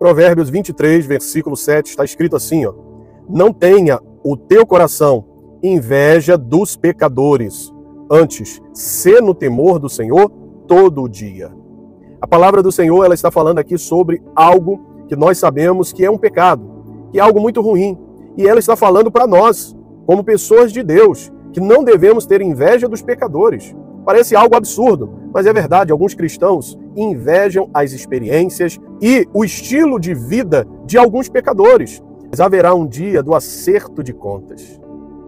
Provérbios 23, versículo 7, está escrito assim, ó: não tenha o teu coração inveja dos pecadores, antes, sê no temor do Senhor todo o dia. A palavra do Senhor, ela está falando aqui sobre algo que nós sabemos que é um pecado, que é algo muito ruim. E ela está falando para nós, como pessoas de Deus, que não devemos ter inveja dos pecadores. Parece algo absurdo, mas é verdade, alguns cristãos invejam as experiências e o estilo de vida de alguns pecadores. Mas haverá um dia do acerto de contas.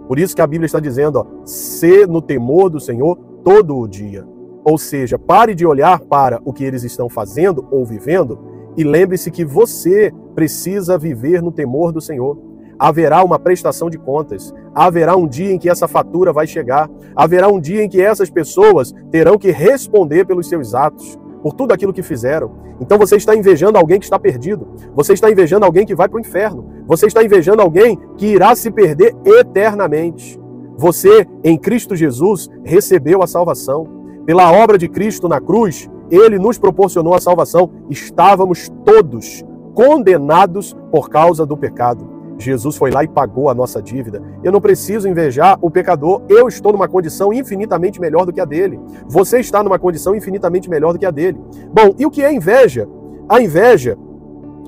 Por isso que a Bíblia está dizendo, ó, sê no temor do Senhor todo o dia. Ou seja, pare de olhar para o que eles estão fazendo ou vivendo e lembre-se que você precisa viver no temor do Senhor. Haverá uma prestação de contas, haverá um dia em que essa fatura vai chegar, haverá um dia em que essas pessoas terão que responder pelos seus atos, por tudo aquilo que fizeram. Então você está invejando alguém que está perdido, você está invejando alguém que vai para o inferno, você está invejando alguém que irá se perder eternamente. Você, em Cristo Jesus, recebeu a salvação. Pela obra de Cristo na cruz, Ele nos proporcionou a salvação. Estávamos todos condenados por causa do pecado. Jesus foi lá e pagou a nossa dívida. Eu não preciso invejar o pecador, eu estou numa condição infinitamente melhor do que a dele. Você está numa condição infinitamente melhor do que a dele. Bom, e o que é inveja? A inveja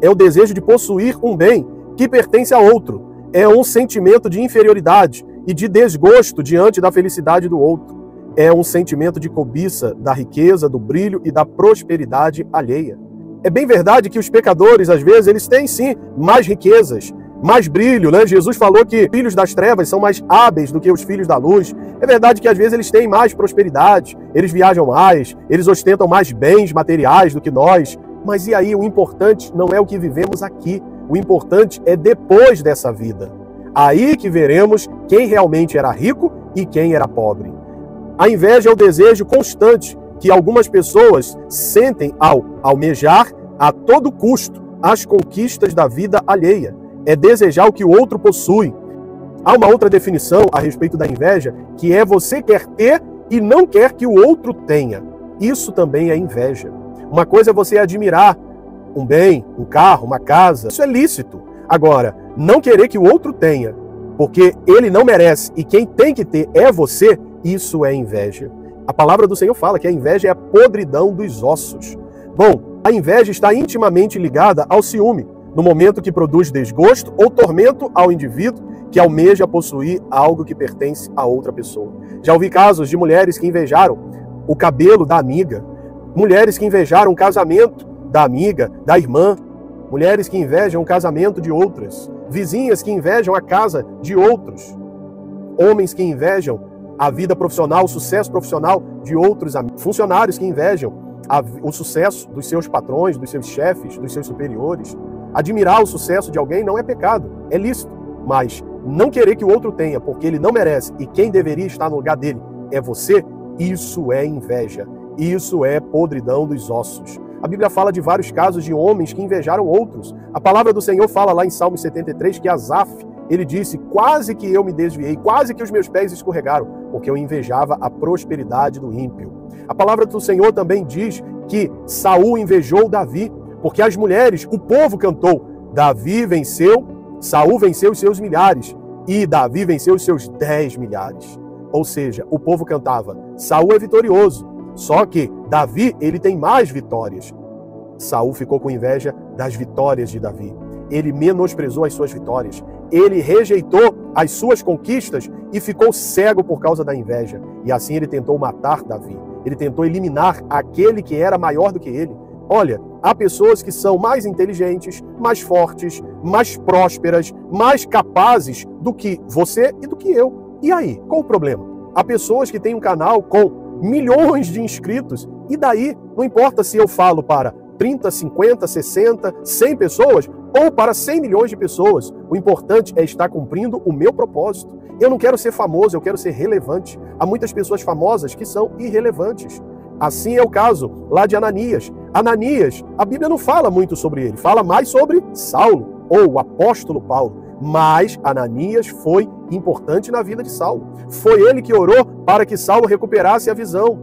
é o desejo de possuir um bem que pertence a outro. É um sentimento de inferioridade e de desgosto diante da felicidade do outro. É um sentimento de cobiça da riqueza, do brilho e da prosperidade alheia. É bem verdade que os pecadores, às vezes, eles têm sim mais riquezas, mais brilho, né? Jesus falou que filhos das trevas são mais hábeis do que os filhos da luz. É verdade que às vezes eles têm mais prosperidade, eles viajam mais, eles ostentam mais bens materiais do que nós. Mas e aí, o importante não é o que vivemos aqui, o importante é depois dessa vida. Aí que veremos quem realmente era rico e quem era pobre. A inveja é o desejo constante que algumas pessoas sentem ao almejar a todo custo as conquistas da vida alheia. É desejar o que o outro possui. Há uma outra definição a respeito da inveja, que é você quer ter e não quer que o outro tenha. Isso também é inveja. Uma coisa é você admirar um bem, um carro, uma casa. Isso é lícito. Agora, não querer que o outro tenha, porque ele não merece e quem tem que ter é você, isso é inveja. A palavra do Senhor fala que a inveja é a podridão dos ossos. Bom, a inveja está intimamente ligada ao ciúme, no momento que produz desgosto ou tormento ao indivíduo que almeja possuir algo que pertence a outra pessoa. Já ouvi casos de mulheres que invejaram o cabelo da amiga, mulheres que invejaram o casamento da amiga, da irmã, mulheres que invejam o casamento de outras, vizinhas que invejam a casa de outros, homens que invejam a vida profissional, o sucesso profissional de outros amigos, funcionários que invejam o sucesso dos seus patrões, dos seus chefes, dos seus superiores. Admirar o sucesso de alguém não é pecado, é lícito, mas não querer que o outro tenha porque ele não merece e quem deveria estar no lugar dele é você, isso é inveja, isso é podridão dos ossos. A Bíblia fala de vários casos de homens que invejaram outros. A palavra do Senhor fala lá em Salmo 73 que Asaf, ele disse, quase que eu me desviei, quase que os meus pés escorregaram, porque eu invejava a prosperidade do ímpio. A palavra do Senhor também diz que Saul invejou Davi, porque as mulheres, o povo cantou, Davi venceu, Saul venceu os seus milhares e Davi venceu os seus 10 milhares. Ou seja, o povo cantava, Saul é vitorioso, só que Davi, ele tem mais vitórias. Saul ficou com inveja das vitórias de Davi. Ele menosprezou as suas vitórias. Ele rejeitou as suas conquistas e ficou cego por causa da inveja. E assim ele tentou matar Davi. Ele tentou eliminar aquele que era maior do que ele. Olha, há pessoas que são mais inteligentes, mais fortes, mais prósperas, mais capazes do que você e do que eu. E aí, qual o problema? Há pessoas que têm um canal com milhões de inscritos, e daí, não importa se eu falo para 30, 50, 60, 100 pessoas, ou para 100 milhões de pessoas, o importante é estar cumprindo o meu propósito. Eu não quero ser famoso, eu quero ser relevante. Há muitas pessoas famosas que são irrelevantes. Assim é o caso lá de Ananias. Ananias, a Bíblia não fala muito sobre ele, fala mais sobre Saulo, ou o apóstolo Paulo. Mas Ananias foi importante na vida de Saulo. Foi ele que orou para que Saulo recuperasse a visão.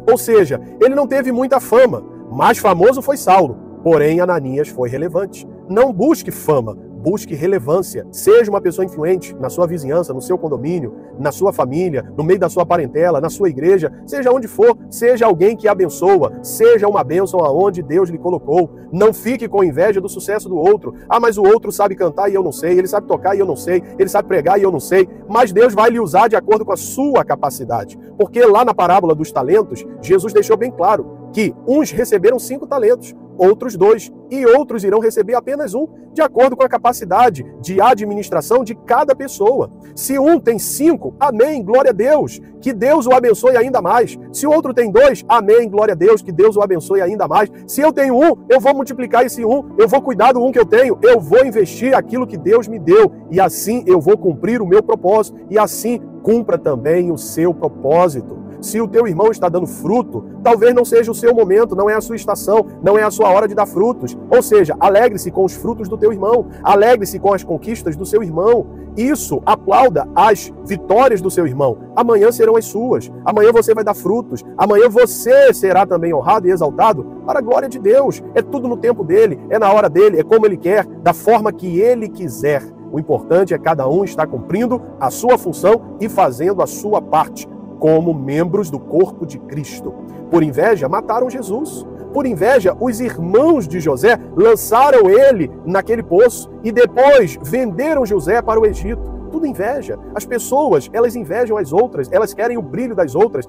Ou seja, ele não teve muita fama. Mais famoso foi Saulo, Porém, Ananias foi relevante. Não busque fama, busque relevância. Seja uma pessoa influente na sua vizinhança, no seu condomínio, na sua família, no meio da sua parentela, na sua igreja, seja onde for, seja alguém que abençoa, seja uma bênção aonde Deus lhe colocou. Não fique com inveja do sucesso do outro. Ah, mas o outro sabe cantar e eu não sei, ele sabe tocar e eu não sei, ele sabe pregar e eu não sei, mas Deus vai lhe usar de acordo com a sua capacidade. Porque lá na parábola dos talentos, Jesus deixou bem claro que uns receberam 5 talentos, outros 2, e outros irão receber apenas 1, de acordo com a capacidade de administração de cada pessoa. Se um tem 5, amém, glória a Deus, que Deus o abençoe ainda mais. Se o outro tem 2, amém, glória a Deus, que Deus o abençoe ainda mais. Se eu tenho 1, eu vou multiplicar esse 1, eu vou cuidar do 1 que eu tenho, eu vou investir aquilo que Deus me deu, e assim eu vou cumprir o meu propósito, e assim cumpra também o seu propósito. Se o teu irmão está dando fruto, talvez não seja o seu momento, não é a sua estação, não é a sua hora de dar frutos. Ou seja, alegre-se com os frutos do teu irmão, alegre-se com as conquistas do seu irmão. Isso, aplauda as vitórias do seu irmão. Amanhã serão as suas, amanhã você vai dar frutos, amanhã você será também honrado e exaltado para a glória de Deus. É tudo no tempo dele, é na hora dele, é como ele quer, da forma que ele quiser. O importante é cada um estar cumprindo a sua função e fazendo a sua parte, como membros do corpo de Cristo. Por inveja, mataram Jesus. Por inveja, os irmãos de José lançaram ele naquele poço e depois venderam José para o Egito. Tudo inveja. As pessoas, elas invejam as outras, elas querem o brilho das outras,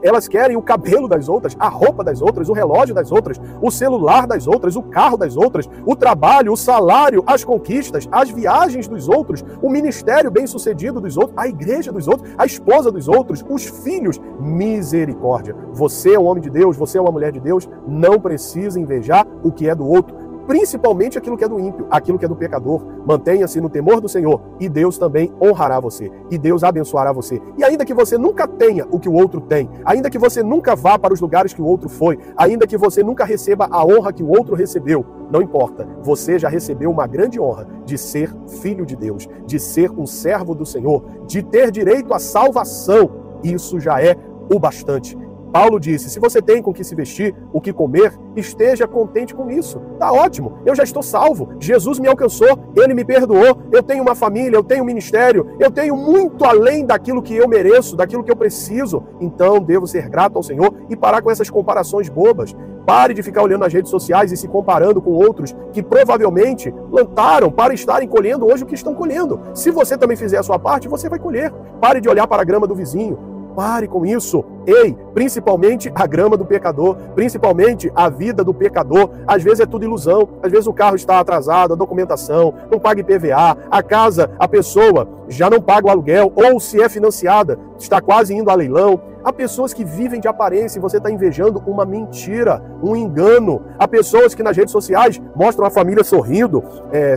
elas querem o cabelo das outras, a roupa das outras, o relógio das outras, o celular das outras, o carro das outras, o trabalho, o salário, as conquistas, as viagens dos outros, o ministério bem-sucedido dos outros, a igreja dos outros, a esposa dos outros, os filhos. Misericórdia. Você é um homem de Deus, você é uma mulher de Deus, não precisa invejar o que é do outro, principalmente aquilo que é do ímpio, aquilo que é do pecador. Mantenha-se no temor do Senhor e Deus também honrará você, e Deus abençoará você. E ainda que você nunca tenha o que o outro tem, ainda que você nunca vá para os lugares que o outro foi, ainda que você nunca receba a honra que o outro recebeu, não importa, você já recebeu uma grande honra de ser filho de Deus, de ser um servo do Senhor, de ter direito à salvação. Isso já é o bastante. Paulo disse, se você tem com o que se vestir, o que comer, esteja contente com isso. Tá ótimo, eu já estou salvo, Jesus me alcançou, Ele me perdoou, eu tenho uma família, eu tenho um ministério, eu tenho muito além daquilo que eu mereço, daquilo que eu preciso. Então devo ser grato ao Senhor e parar com essas comparações bobas. Pare de ficar olhando nas redes sociais e se comparando com outros que provavelmente plantaram para estarem colhendo hoje o que estão colhendo. Se você também fizer a sua parte, você vai colher. Pare de olhar para a grama do vizinho. Pare com isso. Ei, principalmente a grama do pecador, principalmente a vida do pecador. Às vezes é tudo ilusão, às vezes o carro está atrasado, a documentação, não paga IPVA, a casa, a pessoa já não paga o aluguel, ou se é financiada, está quase indo a leilão. Há pessoas que vivem de aparência e você está invejando uma mentira, um engano. Há pessoas que nas redes sociais mostram a família sorrindo,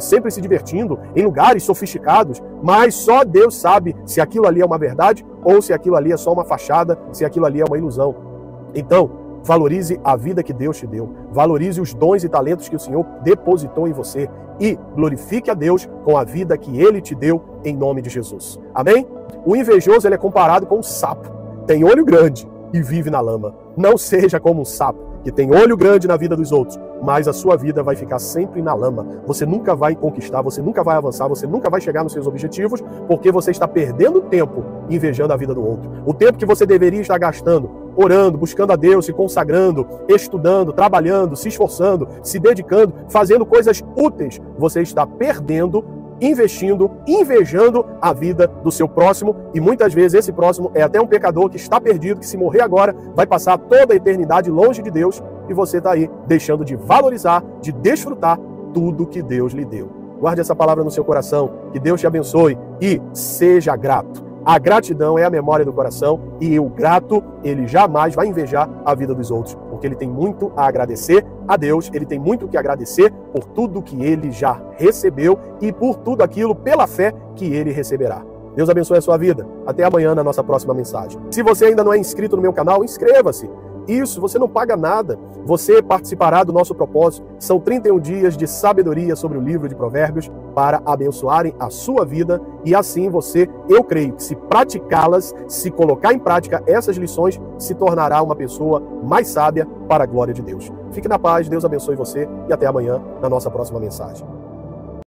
sempre se divertindo, em lugares sofisticados, mas só Deus sabe se aquilo ali é uma verdade ou se aquilo ali é só uma fachada, se aquilo ali é uma ilusão. Então, valorize a vida que Deus te deu, valorize os dons e talentos que o Senhor depositou em você e glorifique a Deus com a vida que Ele te deu em nome de Jesus. Amém? O invejoso ele é comparado com um sapo. Tem olho grande e vive na lama. Não seja como um sapo, que tem olho grande na vida dos outros, mas a sua vida vai ficar sempre na lama. Você nunca vai conquistar, você nunca vai avançar, você nunca vai chegar nos seus objetivos, porque você está perdendo tempo invejando a vida do outro. O tempo que você deveria estar gastando, orando, buscando a Deus, se consagrando, estudando, trabalhando, se esforçando, se dedicando, fazendo coisas úteis, você está perdendo, investindo, invejando a vida do seu próximo, e muitas vezes esse próximo é até um pecador que está perdido, que se morrer agora vai passar toda a eternidade longe de Deus, e você está aí deixando de valorizar, de desfrutar tudo que Deus lhe deu. Guarde essa palavra no seu coração, que Deus te abençoe e seja grato. A gratidão é a memória do coração, e o grato, ele jamais vai invejar a vida dos outros, porque ele tem muito a agradecer a Deus, ele tem muito que agradecer por tudo que ele já recebeu e por tudo aquilo pela fé que ele receberá. Deus abençoe a sua vida. Até amanhã na nossa próxima mensagem. Se você ainda não é inscrito no meu canal, inscreva-se. Isso, você não paga nada. Você participará do nosso propósito. São 31 dias de sabedoria sobre o livro de Provérbios para abençoarem a sua vida, e assim você, eu creio que se praticá-las, se colocar em prática essas lições, se tornará uma pessoa mais sábia para a glória de Deus. Fique na paz, Deus abençoe você e até amanhã na nossa próxima mensagem.